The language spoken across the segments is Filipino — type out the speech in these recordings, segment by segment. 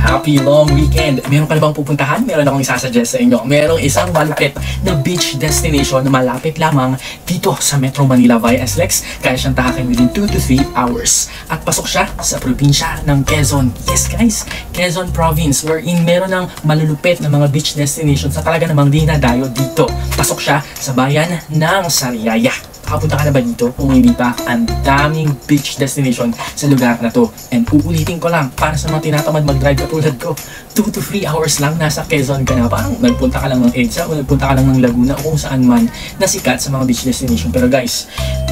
happy long weekend. Meron ka na bang pupuntahan? Meron akong isasuggest sa inyo. Merong isang malupit na beach destination na malapit lamang dito sa Metro Manila via SLEX. Kaya siyang tahakin within 2 to 3 hours. At pasok siya sa probinsya ng Quezon. Yes guys, Quezon Province, wherein meron ng malulupit na mga beach destinations na talaga namang dinadayo dito. Pasok siya sa bayan ng Sariaya. Nakapunta ka na ba dito? Kung hindi pa, ang daming beach destination sa lugar na to. And uulitin ko lang, para sa mga tinatamad mag-drive katulad ko, 2 to 3 hours lang nasa Quezon ka na. Parang nagpunta ka lang ng EDSA o nagpunta ka lang ng Laguna o kung saan man na sikat sa mga beach destination. Pero guys,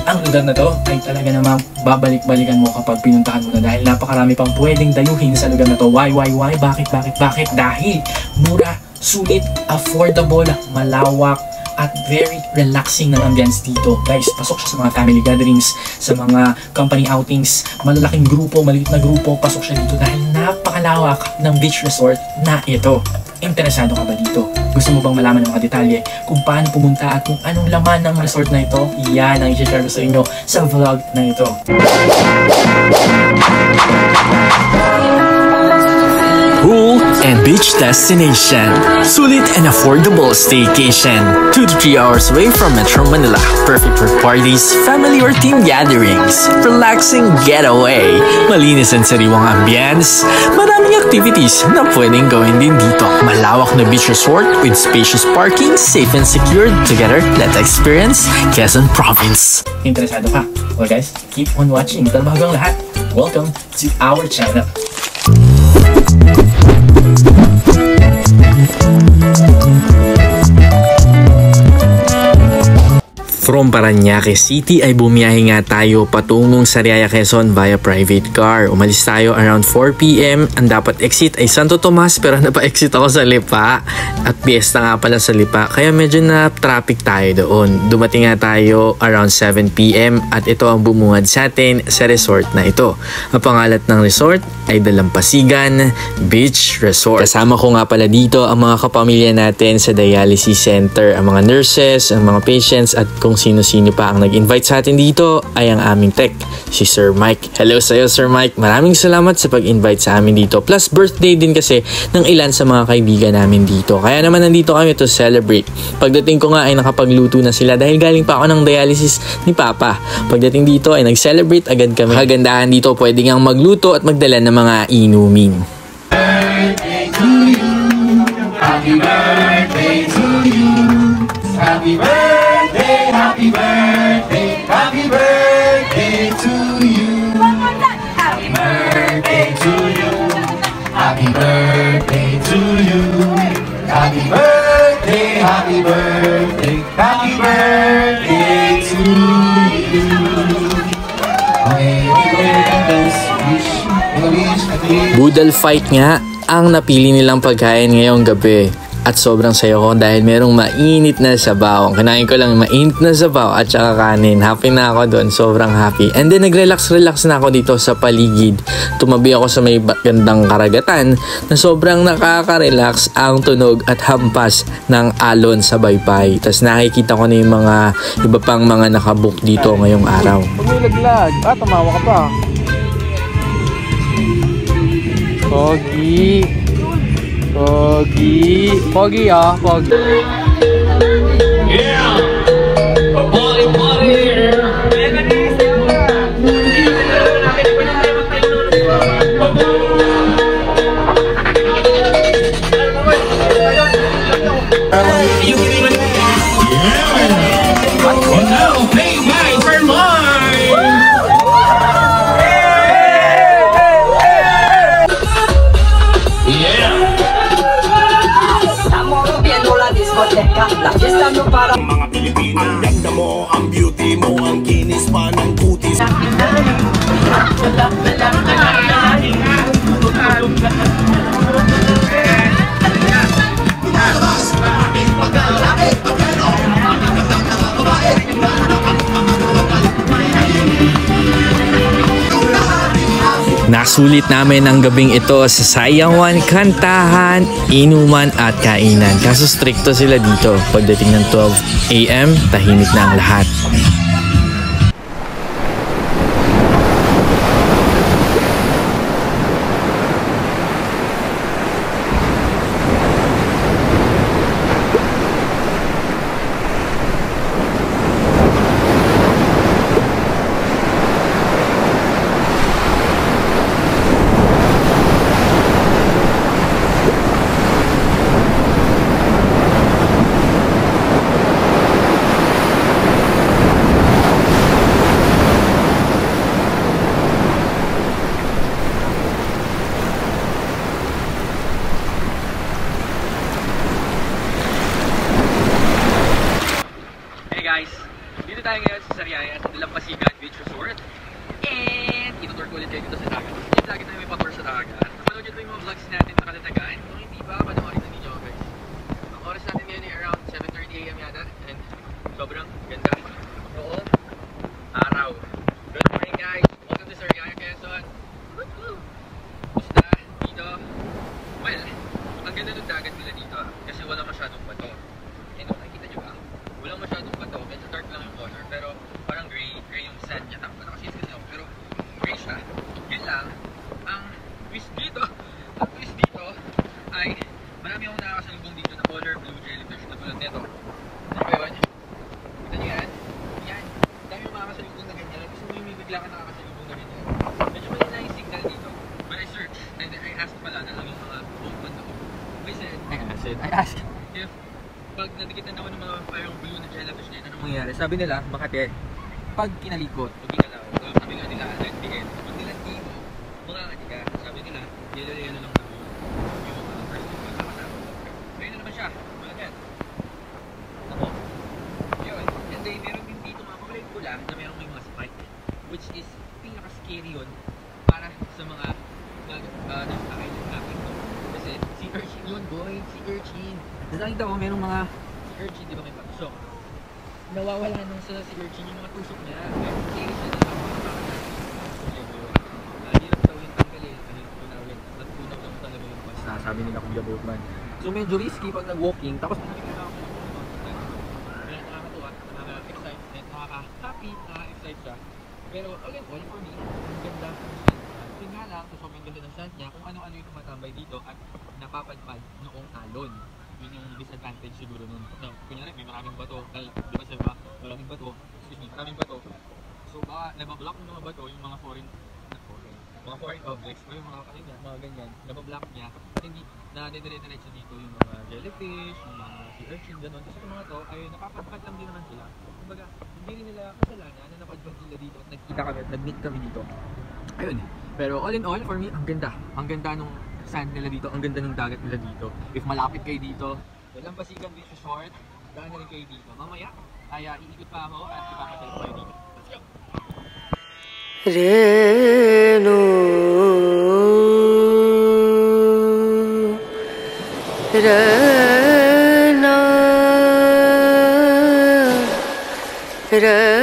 ang lugar na to ay talaga namang babalik-balikan mo kapag pinuntahan mo na dahil napakarami pang pwedeng dayuhin sa lugar na to. Why? Bakit? Dahil mura, sulit, affordable, malawak, at very relaxing ng ambience dito. Guys, pasok siya sa mga family gatherings, sa mga company outings, malalaking grupo, maliit na grupo, pasok siya dito dahil napakalawak ng beach resort na ito. Interesado ka ba dito? Gusto mo bang malaman ng mga detalye kung paano pumunta at kung anong laman ng resort na ito? Yan ang i-share ko sa inyo sa vlog na ito. Pool and beach destination. Sulit and affordable staycation. 2 to 3 hours away from Metro Manila. Perfect for parties, family or team gatherings. Relaxing getaway. Malinis and sariwang ambience. Maraming activities na pwedeng gawin din dito. Malawak na beach resort with spacious parking, safe and secured. Together, let's experience Quezon Province. Interesado ka? Well guys, keep on watching. Pero bago ang lahat, welcome to our channel. From Parañaque City ay bumiyahe nga tayo patungong Sariaya, Quezon via private car. Umalis tayo around 4 PM. Ang dapat exit ay Santo Tomas pero napa-exit ako sa Lipa. At piyesta nga pala sa Lipa kaya medyo na traffic tayo doon. Dumating nga tayo around 7 PM at ito ang bumungad sa atin sa resort na ito. Ang pangalan ng resort ay Dalampasigan Beach Resort. Kasama ko nga pala dito ang mga kapamilya natin sa dialysis center, ang mga nurses, ang mga patients at kung sino-sino pa ang nag-invite sa atin dito ay ang aming tech, si Sir Mike. Hello sa'yo Sir Mike, maraming salamat sa pag-invite sa amin dito. Plus birthday din kasi ng ilan sa mga kaibigan namin dito. Kaya naman nandito kami to celebrate. Pagdating ko nga ay nakapagluto na sila dahil galing pa ako ng dialysis ni Papa. Pagdating dito ay nag-celebrate agad kami. Kagandahan dito pwede ngang magluto at magdala ng mga inumin. Birthday to you. Happy birthday to you. Happy birthday, happy birthday, happy birthday to you. Happy birthday to you. Happy birthday to you. Happy birthday, happy birthday, happy birthday to you. Boodle fight nga ang napili nilang pagkain ngayong gabi. At sobrang sayo ko dahil merong mainit na sabaw. Kinain ko lang mainit na sabaw at saka kanin. Happy na ako doon. Sobrang happy. And then nag-relax na ako dito sa paligid. Tumabi ako sa may gandang karagatan na sobrang nakaka-relax ang tunog at hampas ng alon sa baypay. Tapos nakikita ko na yung mga iba pang mga nakabook dito ngayong araw. Pagulaglag. Tumawa ka pa. Pogi. Pogi. Pogi ah. Pogi. Yeah. Party, party. Well, now pay mine for mine. Mga Pilipino, ang ganda mo, ang beauty mo, ang kinis pa ng kutis. Nasulit namin ang gabing ito sa sayawan, kantahan, inuman at kainan. Kaso stricto sila dito. Pagdating ng 12 AM, tahimik na ang lahat. tayo ngayon sa Sariaya sa Dalampasigan Beach Resort. And itutur ko ulit kayo dito sa dagat. Kasi lagi tayo may pa-tour sa dagat. Napanood nyo ito yung mga vlogs natin sa Kalatagan. Kung hindi pa, panoorin na ninyo guys. Ang oras natin ngayon ay around 7:30 AM yata. And sobrang ganda. Noong araw. Good morning guys. Welcome to Sariaya, Quezon. Basta dito. Well, ang ganda ng dagat nila dito. Kasi wala masyadong bato. And nakikita nyo ba? Walang masyadong bato. Medyo dark lang yung color. Pero parang gray yung sand niya. Tapos nakasins kasi ako. Pero gray siya. Yun lang. Ang twist dito. Ang twist dito ay marami akong nakakasalubong dito na color blue jellyfish na tulad nito. Ano ba yun? Kita nyo yan? Yan. Dami yung makakasalubong na ganyan. Gusto mo yung may bigla ka nakakasalubong na ganyan. Medyo malina yung signal dito. When I searched, and I asked pala na lang yung mga open ako. I asked if pag nadikitan ako ng mga parang blue na jellyfish na yun, anong mangyayari? Sabi nila, Makati, pag kinalikot o ginalaw, sabi nga nila, landiin. Pag nilandiin mo, makakati ka. Sabi nila, yelo-yelo lang na yung mga first thing na kasama. Ngayon na naman siya, wala yan. Ako, yun. And then, meron din dito mga kulay pula na meron may mga spike, which is pinaka-scary yun para sa mga nagkakain ng kapit ko. Kasi sea urchin yun, boy, sea urchin. Tapos nakita ko, merong mga sea urchin, di ba may patusok? Nawawala nung sa sea urchin yung mga tusok niya. Pero scary siya na makakakita. Hirap daw yung tanggalin, tunawin. At tunaw lang talaga yung basta, sabi nila Kuya Boatman. So medyo risky pag nag-walking, tapos nakikita ako ng mga kaya nakakatuwa, nakaka-excite, nakaka-happy, nakaka-excite siya. Pero all in all, for me, ang ganda ng sand. Kasi nga lang, so sobrang ganda ng sand niya, kung ano-ano yung tumatambay dito at napapadpad noong alon. Yun yung disadvantage siguro nun. No, kunyari may maraming bato, di ba sabi ba, maraming bato, maraming bato. So baka nabablock ng mga bato yung mga foreign objects o yung mga kalingan, mga ganyan, nabablock niya at hindi nadidire-diretso dito yung mga jellyfish, yung mga sea urchin, gano'n. Kasi yung mga to ay napapadpad lang din naman sila. Kumbaga, hindi rin nila kasalanan na napadpad sila dito at nagkita kami at nag-meet kami dito. Ayun. Pero all in all, for me, ang ganda. Ang ganda nung sand nila dito, ang ganda ng dagat nila dito. If malapit kayo dito, Dalampasigan Beach Resort, daan na rin kayo dito. Mamaya, ay iikot pa ako at ipapatal ko kayo dito. Let's go! Renu Rena Rena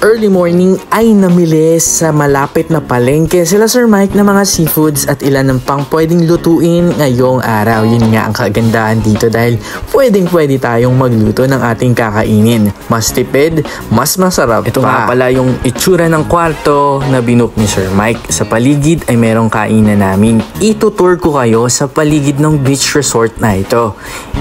Early morning ay namili sa malapit na palengke sila Sir Mike ng mga seafoods at ilan ng pang pwedeng lutuin ngayong araw. Yun nga ang kagandahan dito dahil pwede tayong magluto ng ating kakainin. Mas tipid, mas masarap. Ito nga pala yung itsura ng kwarto na binook ni Sir Mike. Sa paligid ay merong kainan namin. Itutour ko kayo sa paligid ng beach resort na ito.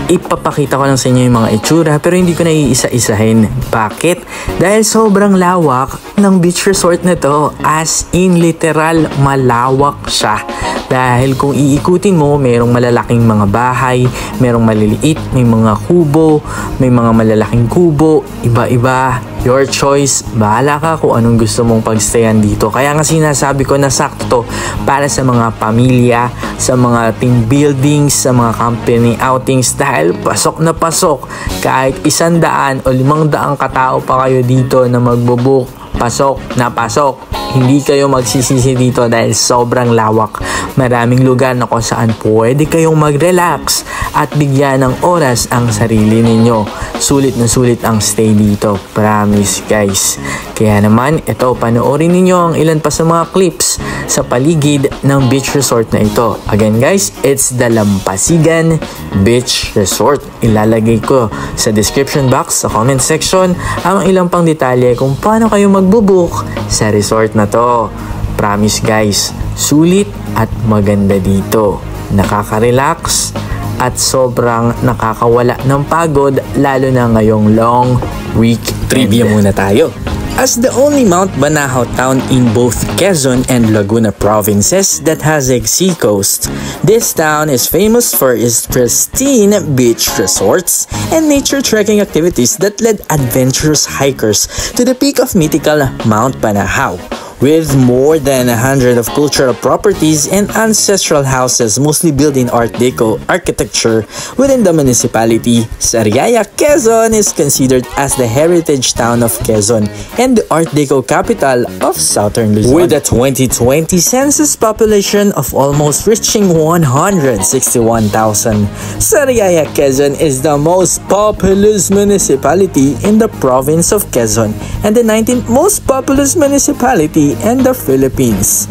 Ipapakita ko lang sa inyo yung mga itsura pero hindi ko na iisa-isahin. Bakit? Dahil sobrang lawak ng beach resort na to, as in literal malawak siya. Dahil kung iikutin mo, merong malalaking mga bahay, merong maliliit, may mga kubo, may mga malalaking kubo, iba-iba. Your choice, bahala ka kung anong gusto mong pagstayan dito. Kaya nga sinasabi ko na sakto para sa mga pamilya, sa mga team buildings, sa mga company outings dahil pasok na pasok. Kahit 100 o 500 katao pa kayo dito na magbo-book, pasok na pasok. Hindi kayo magsisisi dito dahil sobrang lawak. Maraming lugar na kung saan pwede kayong mag-relax at bigyan ng oras ang sarili ninyo. Sulit na sulit ang stay dito. Promise guys. Kaya naman, ito, panoorin ninyo ang ilan pa sa mga clips sa paligid ng beach resort na ito. Again guys, it's Dalampasigan Beach Resort. Ilalagay ko sa description box, sa comment section, ang ilang pang detalye kung paano kayo magbubook sa resort na to. Promise guys, sulit at maganda dito. Nakaka-relax at sobrang nakakawala ng pagod lalo na ngayong long week. Trivia muna tayo. As the only Mount Banahaw town in both Quezon and Laguna provinces that has a seacoast, this town is famous for its pristine beach resorts and nature trekking activities that led adventurous hikers to the peak of mythical Mount Banahaw. With more than 100 of cultural properties and ancestral houses mostly built in Art Deco architecture within the municipality, Sariaya, Quezon is considered as the heritage town of Quezon and the Art Deco capital of Southern Luzon. With a 2020 census population of almost reaching 161,000, Sariaya, Quezon is the most populous municipality in the province of Quezon and the 19th most populous municipality in the Philippines.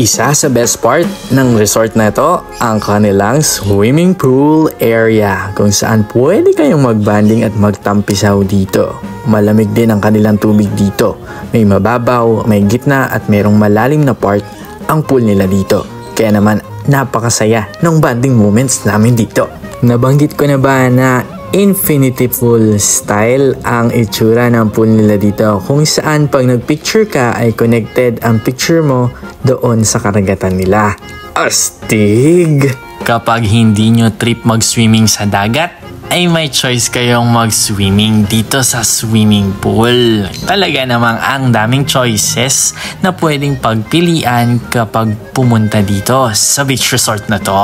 Isa sa best part ng resort na ito ang kanilang swimming pool area kung saan pwede kayong magbanding at magtampisaw dito. Malamig din ang kanilang tubig dito. May mababaw, may gitna at mayroong malalim na part ang pool nila dito. Kaya naman napakasaya ng bonding moments namin dito. Nabanggit ko na ba na infinity pool style ang itsura ng pool nila dito kung saan pag nagpicture ka ay connected ang picture mo doon sa karagatan nila. Astig! Kapag hindi nyo trip mag-swimming sa dagat, ay may choice kayong mag-swimming dito sa swimming pool. Talaga namang ang daming choices na pwedeng pagpilian kapag pumunta dito sa beach resort na to.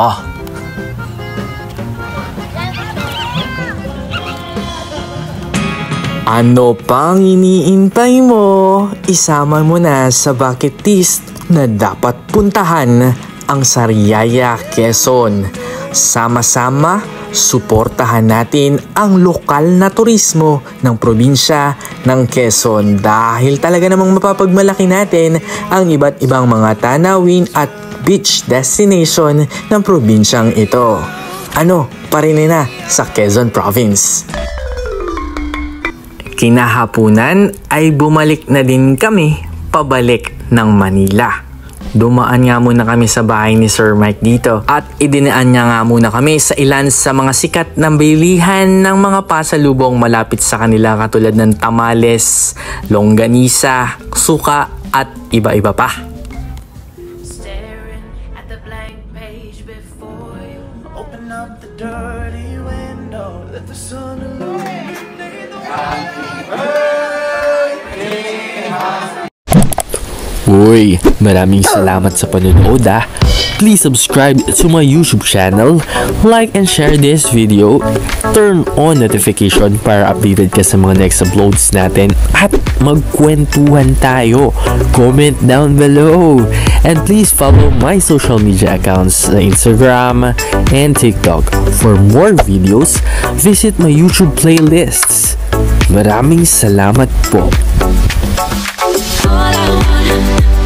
Ano pang iniintay mo? Isama mo na sa bucket list na dapat puntahan ang Sariaya, Quezon. Sama-sama, suportahan natin ang lokal na turismo ng probinsya ng Quezon dahil talaga namang mapapagmalaki natin ang iba't ibang mga tanawin at beach destination ng probinsyang ito. Ano, parinin na sa Quezon Province. Kinahapunan ay bumalik na din kami pabalik ng Manila. Dumaan nga muna kami sa bahay ni Sir Mike dito at idinaan niya nga muna kami sa ilan sa mga sikat ng bilihan ng mga pasalubong malapit sa kanila katulad ng tamales, longganisa, suka at iba-iba pa. Staring at the blank page before you. Open up the dirty window, let the sun illuminate. Uy, maraming salamat sa panonood ah. Please subscribe to my YouTube channel, like and share this video, turn on notification para updated ka sa mga next uploads natin at magkwentuhan tayo. Comment down below and please follow my social media accounts sa Instagram and TikTok. For more videos, visit my YouTube playlists. Maraming salamat po. All I want